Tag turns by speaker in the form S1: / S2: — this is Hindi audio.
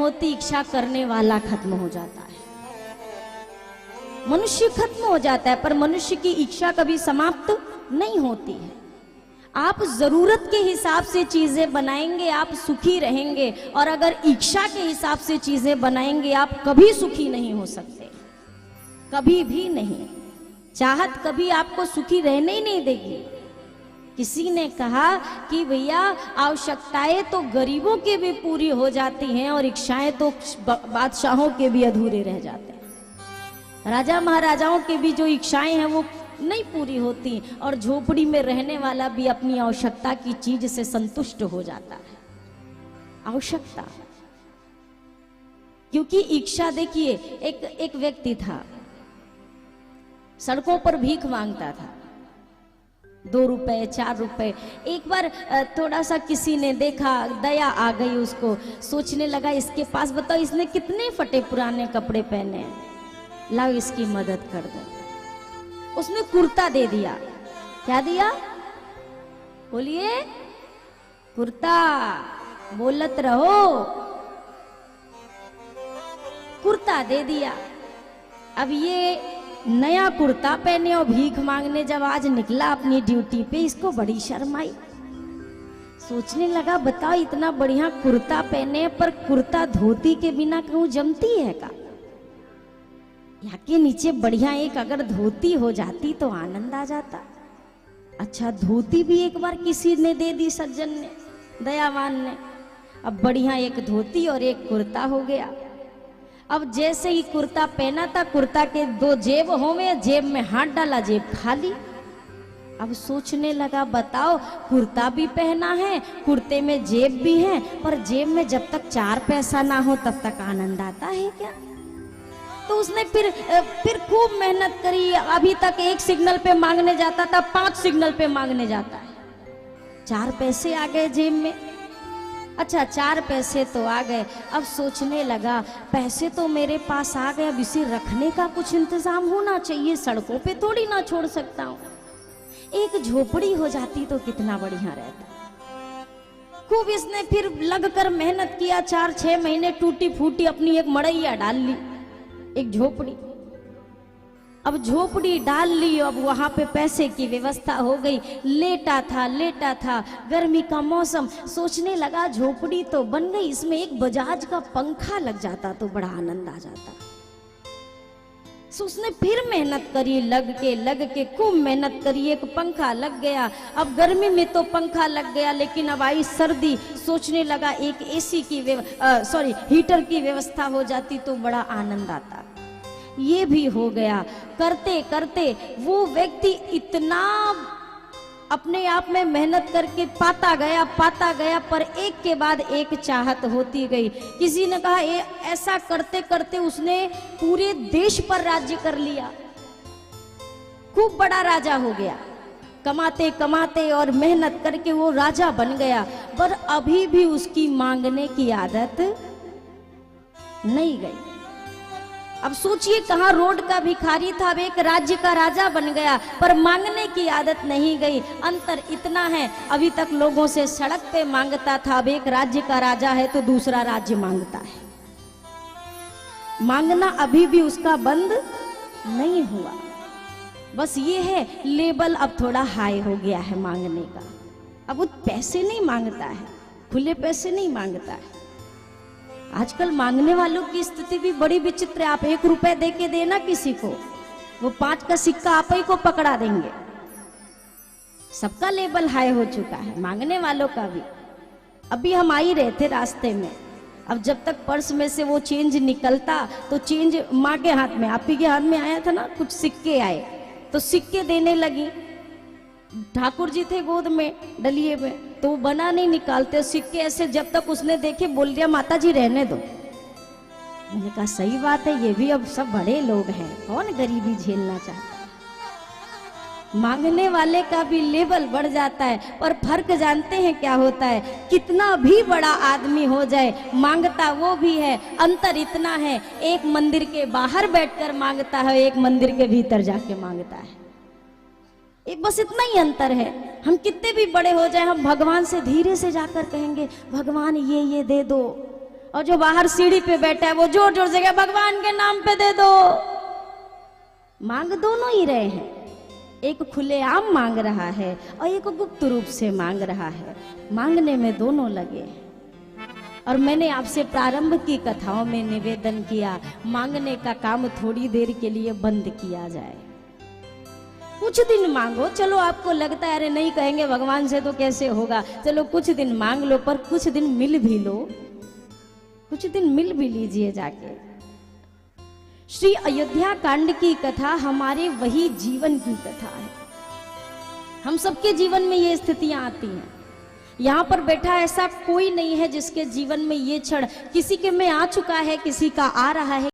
S1: होती, इच्छा करने वाला खत्म हो जाता है। मनुष्य खत्म हो जाता है, पर मनुष्य की इच्छा कभी समाप्त नहीं होती है। आप जरूरत के हिसाब से चीजें बनाएंगे, आप सुखी रहेंगे, और अगर इच्छा के हिसाब से चीजें बनाएंगे, आप कभी सुखी नहीं हो सकते, कभी भी नहीं। चाहत कभी आपको सुखी रहने ही नहीं देगी। किसी ने कहा कि भैया आवश्यकताएं तो गरीबों के भी पूरी हो जाती हैं और इच्छाएं तो बादशाहों के भी अधूरे रह जाते हैं। राजा महाराजाओं के भी जो इच्छाएं हैं वो नहीं पूरी होती, और झोपड़ी में रहने वाला भी अपनी आवश्यकता की चीज से संतुष्ट हो जाता है। आवश्यकता, क्योंकि इच्छा, देखिए एक व्यक्ति था, सड़कों पर भीख मांगता था, 2 रुपए 4 रुपए। एक बार थोड़ा सा किसी ने देखा, दया आ गई उसको, सोचने लगा इसके पास, बताओ इसने कितने फटे पुराने कपड़े पहने हैं, लाओ इसकी मदद कर दो। उसने कुर्ता दे दिया। क्या दिया? बोलिए, कुर्ता, बोलत रहो। कुर्ता दे दिया। अब ये नया कुर्ता पहने और भीख मांगने जब आज निकला अपनी ड्यूटी पे, इसको बड़ी शर्म आई। सोचने लगा, बताओ इतना बढ़िया कुर्ता पहने, पर कुर्ता धोती के बिना कहूं जमती है का? यहाँ के नीचे बढ़िया एक अगर धोती हो जाती तो आनंद आ जाता। अच्छा, धोती भी एक बार किसी ने दे दी, सज्जन ने, दयावान ने। अब बढ़िया एक धोती और एक कुर्ता हो गया। अब जैसे ही कुर्ता पहना था, कुर्ता के 2 जेब होंगे, जेब में हाथ डाला, जेब खाली। अब सोचने लगा, बताओ कुर्ता भी पहना है, कुर्ते में जेब भी है, पर जेब में जब तक 4 पैसा ना हो तब तक आनंद आता है क्या? तो उसने फिर खूब मेहनत करी। अभी तक 1 सिग्नल पे मांगने जाता था, 5 सिग्नल पे मांगने जाता है। 4 पैसे आ गए जेब में। अच्छा, 4 पैसे तो आ गए। अब सोचने लगा, पैसे तो मेरे पास आ गए, अब इसे रखने का कुछ इंतजाम होना चाहिए, सड़कों पे थोड़ी ना छोड़ सकता हूँ। एक झोपड़ी हो जाती तो कितना बढ़िया रहता। खूब इसने फिर लगकर मेहनत किया। 4-6 महीने टूटी फूटी अपनी एक मड़ैया डाल ली, एक झोपड़ी। अब झोपड़ी डाल ली, अब वहां पे पैसे की व्यवस्था हो गई। लेटा था, गर्मी का मौसम। सोचने लगा, झोपड़ी तो बन गई, इसमें एक बजाज का पंखा लग जाता तो बड़ा आनंद आ जाता। सो उसने फिर मेहनत करी, लग के खूब मेहनत करी, एक पंखा लग गया। अब गर्मी में तो पंखा लग गया, लेकिन अब आई सर्दी। सोचने लगा एक एसी की हीटर की व्यवस्था हो जाती तो बड़ा आनंद आता। ये भी हो गया। करते करते वो व्यक्ति इतना अपने आप में मेहनत करके पाता गया, पर एक के बाद एक चाहत होती गई। किसी ने कहा, ये ऐसा करते करते उसने पूरे देश पर राज्य कर लिया, खूब बड़ा राजा हो गया। कमाते कमाते और मेहनत करके वो राजा बन गया, पर अभी भी उसकी मांगने की आदत नहीं गई। अब सोचिए, कहाँ रोड का भिखारी था, अब एक राज्य का राजा बन गया, पर मांगने की आदत नहीं गई। अंतर इतना है, अभी तक लोगों से सड़क पे मांगता था, अब एक राज्य का राजा है तो दूसरा राज्य मांगता है। मांगना अभी भी उसका बंद नहीं हुआ। बस ये है, लेवल अब थोड़ा हाई हो गया है मांगने का। अब वो पैसे नहीं मांगता है, खुले पैसे नहीं मांगता है। आजकल मांगने वालों की स्थिति भी बड़ी विचित्र है। आप 1 रुपए दे के देना किसी को, वो 5 का सिक्का आप ही को पकड़ा देंगे। सबका लेवल हाई हो चुका है, मांगने वालों का भी। अभी हम आ ही रहे थे रास्ते में, अब जब तक पर्स में से वो चेंज निकलता तो चेंज माँ के हाथ में, आप ही के हाथ में आया था ना, कुछ सिक्के आए तो सिक्के देने लगी। ठाकुर जी थे गोद में डलिए में, तो वो बना नहीं निकालते सिक्के ऐसे। जब तक उसने देखे बोल दिया, माता जी रहने दो। मैंने कहा सही बात है, ये भी अब सब बड़े लोग हैं, कौन गरीबी झेलना चाहता है। मांगने वाले का भी लेवल बढ़ जाता है, और फर्क जानते हैं क्या होता है? कितना भी बड़ा आदमी हो जाए, मांगता वो भी है। अंतर इतना है, एक मंदिर के बाहर बैठकर मांगता है, एक मंदिर के भीतर जाके मांगता है। बस इतना ही अंतर है। हम कितने भी बड़े हो जाए, हम भगवान से धीरे से जाकर कहेंगे, भगवान ये दे दो, और जो बाहर सीढ़ी पे बैठा है वो जोर जोर से कहे भगवान के नाम पे दे दो। मांग दोनों ही रहे हैं, एक खुलेआम मांग रहा है और एक गुप्त रूप से मांग रहा है। मांगने में दोनों लगे हैं। और मैंने आपसे प्रारंभ की कथाओं में निवेदन किया, मांगने का काम थोड़ी देर के लिए बंद किया जाए। कुछ दिन मांगो, चलो आपको लगता है अरे नहीं कहेंगे भगवान से तो कैसे होगा, चलो कुछ दिन मांग लो, पर कुछ दिन मिल भी लो, कुछ दिन मिल भी लीजिए जाके। श्री अयोध्या कांड की कथा हमारे वही जीवन की कथा है। हम सबके जीवन में ये स्थितियां आती हैं। यहाँ पर बैठा ऐसा कोई नहीं है जिसके जीवन में ये क्षण, किसी के में आ चुका है, किसी का आ रहा है,